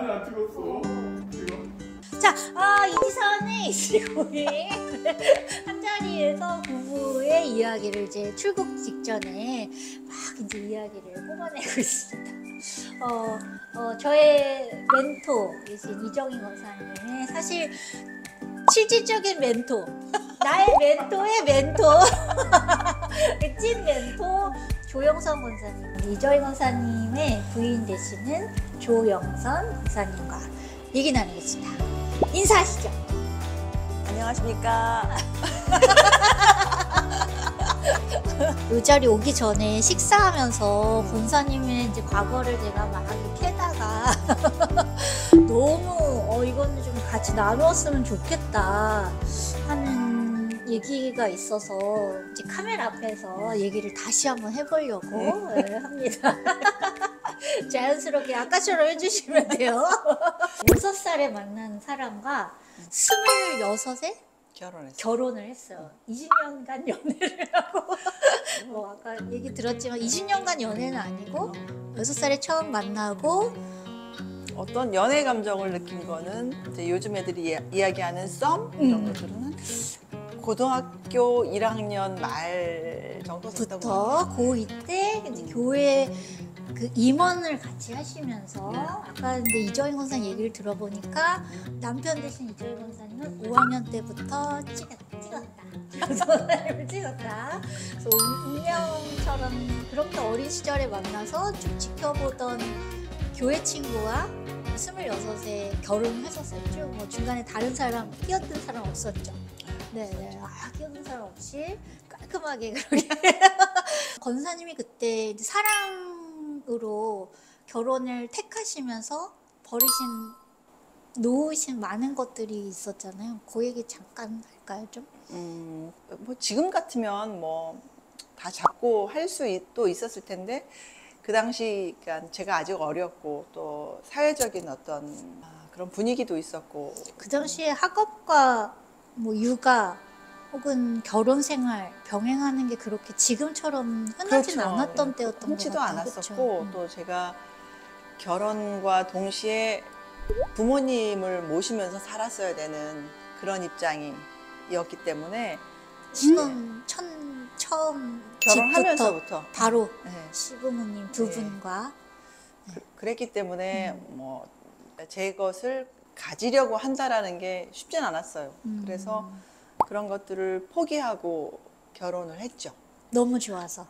아니 안 찍었어. 지금. 자, 이지선의 이슬고의 한 자리에서 부부의 이야기를 이제 출국 직전에 막 이제 이야기를 뽑아내고 있습니다. 저의 멘토이신 이정희 권사님의 사실 실질적인 멘토, 나의 멘토의 멘토, 찐 멘토 조영선 권사님, 이정희 권사님의 부인 되시는 조영선 권사님과 얘기 나누겠습니다. 인사하시죠. 안녕하십니까. 이 자리 오기 전에 식사하면서 권사님의 이제 과거를 제가 막 캐다가 너무 이거는 좀 같이 나누었으면 좋겠다 하는 얘기가 있어서 이제 카메라 앞에서 얘기를 다시 한번 해보려고 합니다. 자연스럽게 아까처럼 해주시면 돼요. 6살에 만난 사람과 26에 결혼을 했어요. 20년간 연애를 하고 아까 얘기 들었지만 20년간 연애는 아니고 6살에 처음 만나고 어떤 연애 감정을 느낀 거는 이제 요즘 애들이 이야기하는 썸 이런 것들은 고등학교 1학년 말 정도 됐다고 부터 고2 때 이제 교회 그 임원을 같이 하시면서 아까 이제 이정희 권사님 얘기를 들어보니까 남편 대신 이정희 권사님은 5학년 때부터 찍었다. 선생님을 찍었다. 그래서 운명처럼 그렇게 어린 시절에 만나서 쭉 지켜보던 교회 친구와 26에 결혼하셨었죠. 뭐 중간에 다른 사람 끼어든 사람 없었죠. 네네. 끼어든 사람 없이 깔끔하게 그렇게 권사님이 그때 이제 사랑으로 결혼을 택하시면서 버리신 놓으신 많은 것들이 있었잖아요. 그 얘기 잠깐 할까요, 좀? 뭐 지금 같으면 뭐 다 잡고 할 수 또 있었을 텐데 그 당시 그러니까 제가 아직 어렸고 또 사회적인 어떤 그런 분위기도 있었고 그 당시에 학업과 뭐 육아 혹은 결혼 생활 병행하는 게 그렇게 지금처럼 흔하진 그렇죠. 않았던 때였던 것 흔치도 같아요. 않았었고 그렇죠? 또 제가 결혼과 동시에 부모님을 모시면서 살았어야 되는 그런 입장이었기 때문에 신혼 처음 결혼하면서부터 바로 네. 시부모님 두 네. 분과 그랬기 때문에 뭐 제 것을 가지려고 한다라는 게 쉽진 않았어요. 그래서 그런 것들을 포기하고 결혼을 했죠. 너무 좋아서.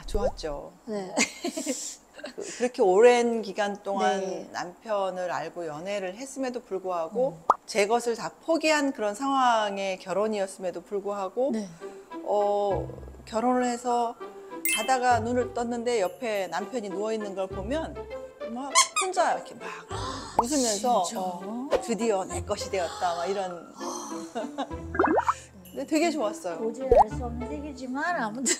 좋았죠. 네. 그렇게 오랜 기간 동안 네. 남편을 알고 연애를 했음에도 불구하고 제 것을 다 포기한 그런 상황의 결혼이었음에도 불구하고 네. 결혼을 해서 자다가 눈을 떴는데 옆에 남편이 누워있는 걸 보면 막 혼자 이렇게 막 웃으면서 드디어 내 것이 되었다 막 이런 근데 되게 좋았어요. 도저히 알 수 없는 세계지만 아무튼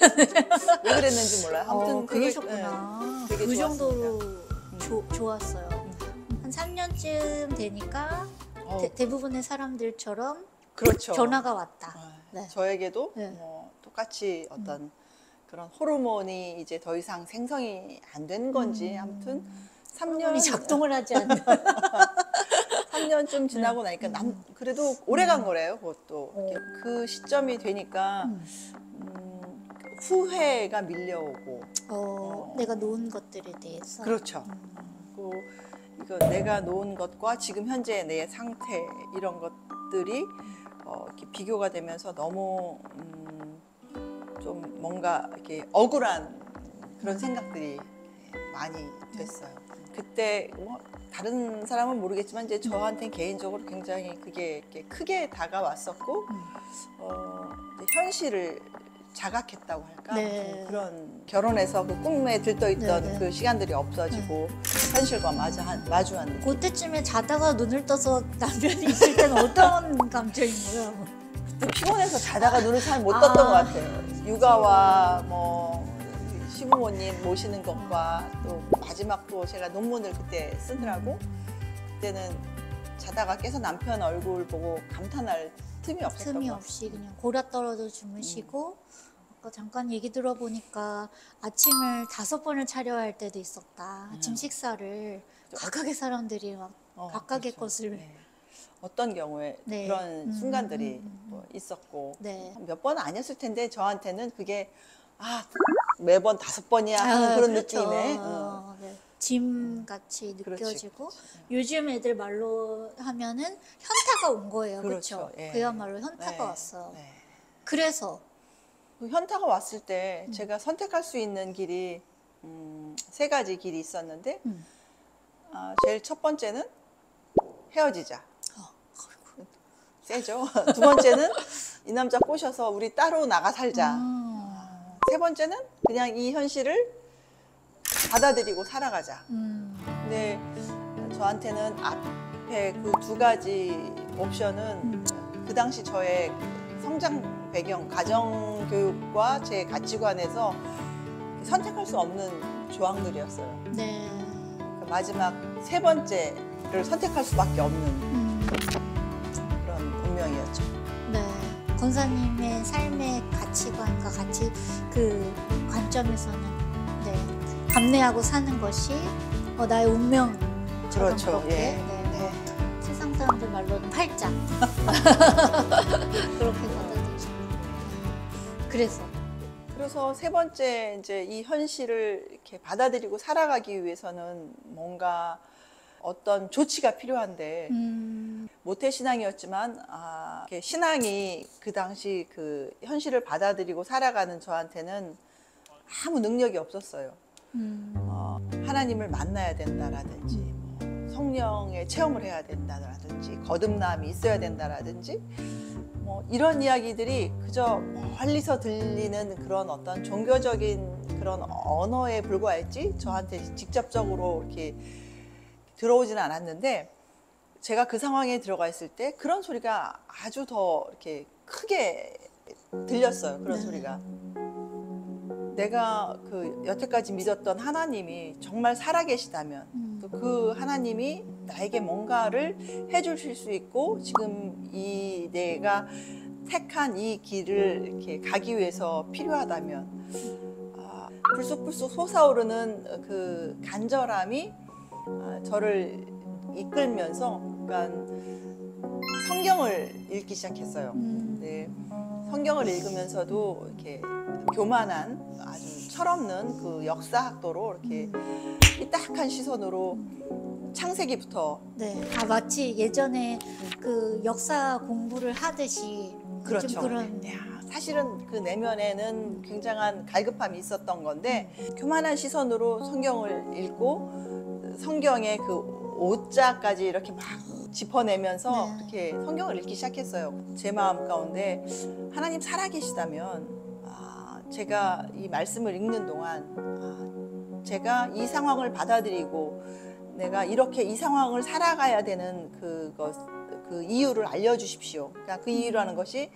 왜 그랬는지 몰라요. 아무튼 그러셨구나. 되게 그 좋았습니다. 정도로 좋았어요. 한 3년쯤 되니까 대부분의 사람들처럼 그렇죠. 변화가 왔다. 네. 저에게도 네. 뭐 똑같이 어떤 그런 호르몬이 이제 더 이상 생성이 안 된 건지 아무튼 3년 작동을 하지 않는 3년쯤 지나고 나니까 그래도 오래 간 거래요. 그것도 그 시점이 되니까 후회가 밀려오고 내가 놓은 것들에 대해서 그렇죠. 그리고 이거 내가 놓은 것과 지금 현재 내 상태 이런 것들이 이렇게 비교가 되면서 너무 좀 뭔가 이렇게 억울한 그런 생각들이 많이 됐어요. 그때 뭐 다른 사람은 모르겠지만 이제 저한테는 개인적으로 굉장히 그게 이렇게 크게 다가왔었고 이제 현실을 자각했다고 할까? 네. 그런 결혼해서 그 꿈에 들떠있던 네, 네. 그 시간들이 없어지고 현실과 마주한 느낌. 그때쯤에 자다가 눈을 떠서 남편이 있을 때는 어떤 감정인가요? 피곤해서 자다가 눈을 잘 못 떴던 것 같아요. 육아와 뭐 시부모님 모시는 것과 또 마지막 또 제가 논문을 그때 쓰느라고 그때는 자다가 깨서 남편 얼굴 보고 감탄할 틈이 없었던 틈이 것 같아요. 없이 그냥 골아 떨어져 주무시고 아까 잠깐 얘기 들어보니까 아침을 5번을 차려야 할 때도 있었다. 아침 식사를 각각의 사람들이 막 각각의 그렇죠. 것을 네. 어떤 경우에 네. 그런 순간들이 뭐 있었고 네. 몇 번은 아니었을 텐데 저한테는 그게 매번 5번이야 하는 그런 그렇죠. 느낌에 네. 짐 같이 느껴지고 요즘 애들 말로 하면은 현타가 온 거예요. 그렇죠. 그렇죠. 예. 그야말로 현타가 네. 왔어. 네. 그래서 그 현타가 왔을 때 제가 선택할 수 있는 길이 3가지 길이 있었는데 제일 첫 번째는 헤어지자. 세죠. 두 번째는 이 남자 꼬셔서 우리 따로 나가 살자. 세 번째는 그냥 이 현실을 받아들이고 살아가자. 근데 저한테는 앞에 그 2가지 옵션은 그 당시 저의 성장 배경, 가정 교육과 제 가치관에서 선택할 수 없는 조항들이었어요. 네. 그 마지막 3번째를 선택할 수밖에 없는 그런 운명이었죠. 네. 권사님의 삶의 가치관과 같이 그 관점에서는 네. 감내하고 사는 것이 나의 운명처럼 그렇죠. 그렇게 예. 네. 네. 세상 사람들 말로는 팔짱 그렇게 받아들이죠. 그래서 3번째 이제 이 현실을 이렇게 받아들이고 살아가기 위해서는 뭔가 어떤 조치가 필요한데 모태 신앙이었지만 이렇게 신앙이 그 당시 그 현실을 받아들이고 살아가는 저한테는 아무 능력이 없었어요. 하나님을 만나야 된다라든지 뭐 성령의 체험을 해야 된다라든지 거듭남이 있어야 된다라든지 뭐 이런 이야기들이 그저 멀리서 들리는 그런 어떤 종교적인 그런 언어에 불과했지 저한테 직접적으로 이렇게 들어오지는 않았는데 제가 그 상황에 들어가 있을 때 그런 소리가 아주 더 이렇게 크게 들렸어요. 그런 소리가. 내가 그 여태까지 믿었던 하나님이 정말 살아계시다면 또 그 하나님이 나에게 뭔가를 해주실 수 있고 지금 이 내가 택한 이 길을 이렇게 가기 위해서 필요하다면 불쑥불쑥 솟아오르는 그 간절함이 저를 이끌면서 그러니까 성경을 읽기 시작했어요. 네. 성경을 읽으면서도 이렇게 교만한 아주 철없는 그 역사학도로 이렇게 삐딱한 시선으로 창세기부터 네. 마치 예전에 그 역사 공부를 하듯이 그렇죠. 좀 그런 사실은 그 내면에는 굉장한 갈급함이 있었던 건데 교만한 시선으로 성경을 읽고 성경의 그 오자까지 이렇게 막 짚어내면서 이렇게 성경을 읽기 시작했어요. 제 마음 가운데 하나님 살아계시다면 제가 이 말씀을 읽는 동안 제가 이 상황을 받아들이고 내가 이렇게 이 상황을 살아가야 되는 그 이유를 알려주십시오. 그러니까 그 이유라는 것이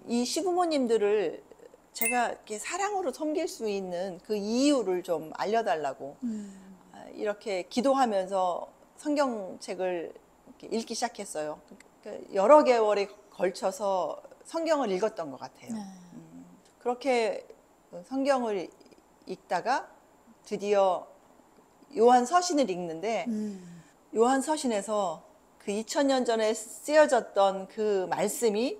이 시부모님들을 제가 이렇게 사랑으로 섬길 수 있는 그 이유를 좀 알려달라고 이렇게 기도하면서 성경책을 이렇게 읽기 시작했어요. 여러 개월에 걸쳐서 성경을 읽었던 것 같아요. 그렇게 성경을 읽다가 드디어 요한 서신을 읽는데 요한 서신에서 그 2000년 전에 쓰여졌던 그 말씀이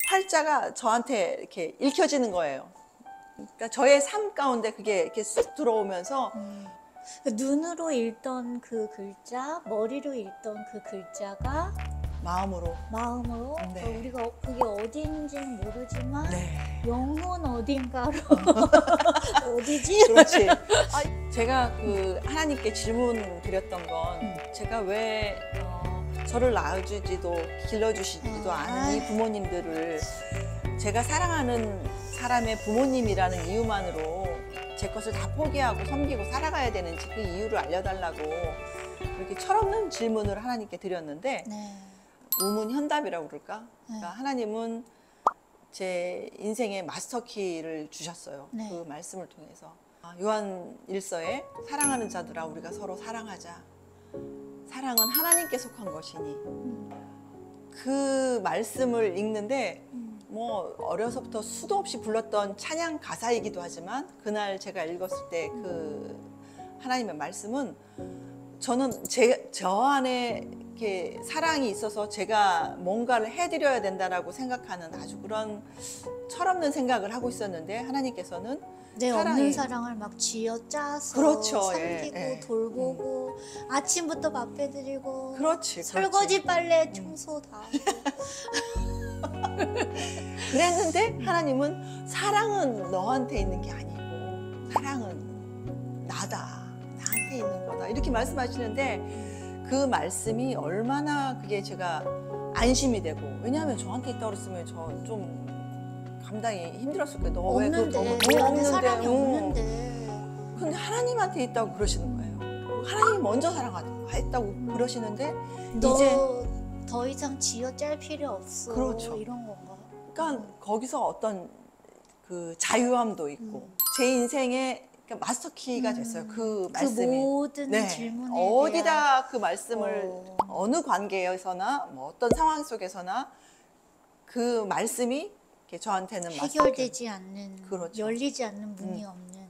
활자가 저한테 이렇게 읽혀지는 거예요. 그러니까 저의 삶 가운데 그게 이렇게 쑥 들어오면서 눈으로 읽던 그 글자, 머리로 읽던 그 글자가 마음으로 그러니까 우리가 그게 어딘지는 모르지만 네. 영혼 어딘가로 어디지? 그렇지. 제가 그 하나님께 질문 드렸던 건 제가 왜 저를 낳아주지도 길러주시지도 않은 이 부모님들을 제가 사랑하는 사람의 부모님이라는 이유만으로 제 것을 다 포기하고 섬기고 살아가야 되는지 그 이유를 알려달라고 그렇게 철없는 질문을 하나님께 드렸는데 우문현답이라고 그럴까? 그러니까 하나님은 제 인생의 마스터키를 주셨어요. 그 말씀을 통해서. 요한 1서에 사랑하는 자들아 우리가 서로 사랑하자. 사랑은 하나님께 속한 것이니. 그 말씀을 읽는데 뭐 어려서부터 수도 없이 불렀던 찬양 가사이기도 하지만 그날 제가 읽었을 때 그 하나님의 말씀은 저는 저 안에 이렇게 사랑이 있어서 제가 뭔가를 해드려야 된다라고 생각하는 아주 그런 철없는 생각을 하고 있었는데 하나님께서는 내 없는 사랑을 막 쥐어짜서 그렇죠. 삼키고 예, 예. 돌보고 아침부터 밥 해드리고 그렇지. 설거지 빨래 청소 다 하고 그랬는데 하나님은 사랑은 너한테 있는 게 아니고 사랑은 나한테 있는 거다 이렇게 말씀하시는데 그 말씀이 얼마나 그게 제가 안심이 되고 왜냐하면 저한테 있다고 그랬으면 저 좀 감당이 힘들었을 거예요. 너 왜 그거 없는데 내 안에 사랑이 없는데 근데 하나님한테 있다고 그러시는 거예요. 하나님이 먼저 사랑했다고 그러시는데 너 이제 더 이상 쥐어짤 필요 없어. 그렇죠. 이런 건가? 그러니까 거기서 어떤 그 자유함도 있고 제 인생의 마스터키가 됐어요. 그 말씀이. 그 모든 네. 질문에 어디다 대한 그 말씀을 어느 관계에서나 뭐 어떤 상황 속에서나 그 말씀이 이렇게 저한테는 해결되지 않는 그렇죠. 열리지 않는 문이 없는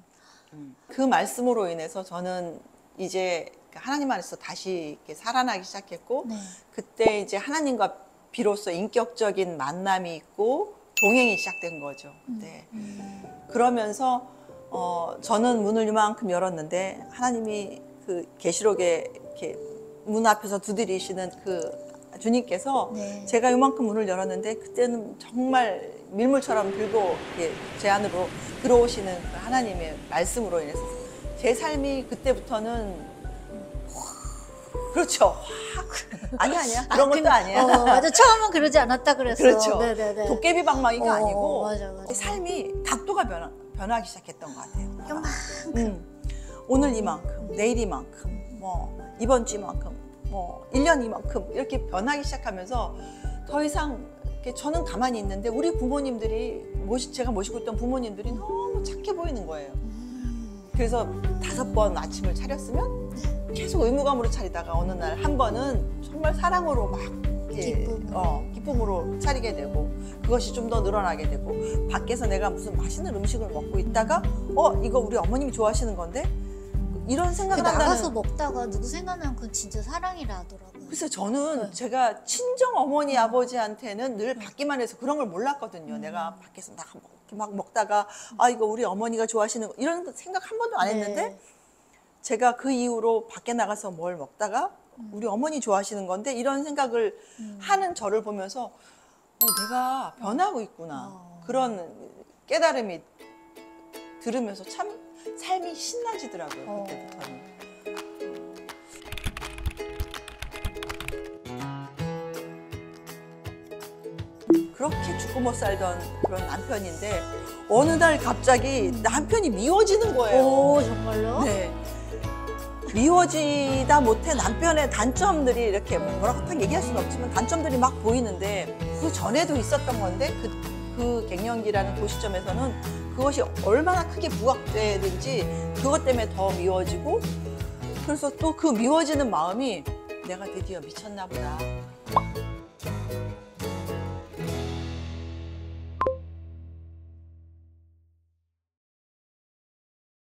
그 말씀으로 인해서 저는 이제 하나님 안에서 다시 이렇게 살아나기 시작했고 네. 그때 이제 하나님과 비로소 인격적인 만남이 있고 동행이 시작된 거죠. 네. 그러면서 저는 문을 이만큼 열었는데 하나님이 그 계시록에 이렇게 문 앞에서 두드리시는 그 주님께서 네. 제가 이만큼 문을 열었는데 그때는 정말 밀물처럼 들고 이렇게 제 안으로 들어오시는 그 하나님의 말씀으로 인해서 제 삶이 그때부터는 그렇죠. 확 아니야 그런 것도 아니야. 맞아 처음은 그러지 않았다 그랬어. 그렇죠. 네네네. 도깨비 방망이가 아니고 맞아. 삶이 각도가 변하기 시작했던 것 같아요. 요만큼. 오늘 이만큼, 내일 이만큼, 뭐 이번 주 이만큼, 뭐 1년 이만큼 이렇게 변하기 시작하면서 더 이상 이렇게 저는 가만히 있는데 우리 부모님들이 제가 모시고 있던 부모님들이 너무 착해 보이는 거예요. 그래서 5번 아침을 차렸으면 계속 의무감으로 차리다가 어느 날 한 번은 정말 사랑으로 막 이렇게 기쁨으로 차리게 되고 그것이 좀 더 늘어나게 되고 밖에서 내가 무슨 맛있는 음식을 먹고 있다가 이거 우리 어머님이 좋아하시는 건데 이런 생각을 나가서 한다는 먹다가 누구 생각나면 그건 진짜 사랑이라 하더라고요. 그래서 저는 제가 친정 어머니 아버지한테는 늘 받기만 해서 그런 걸 몰랐거든요. 내가 밖에서 막 먹다가 이거 우리 어머니가 좋아하시는 거 이런 생각 한 번도 안 했는데 네. 제가 그 이후로 밖에 나가서 뭘 먹다가 우리 어머니 좋아하시는 건데 이런 생각을 하는 저를 보면서 내가 변하고 있구나. 그런 깨달음이 들으면서 참 삶이 신나지더라고요. 그때부터는. 그렇게 죽고 못 살던 그런 남편인데 어느 날 갑자기 남편이 미워지는 거예요. 오 정말요? 네. 미워지다 못해 남편의 단점들이 이렇게 뭐라고 딱 얘기할 수는 없지만 단점들이 막 보이는데 그 전에도 있었던 건데 그 갱년기라는 그 시점에서는 그것이 얼마나 크게 부각되는지 그것 때문에 더 미워지고 그래서 또 그 미워지는 마음이 내가 드디어 미쳤나 보다.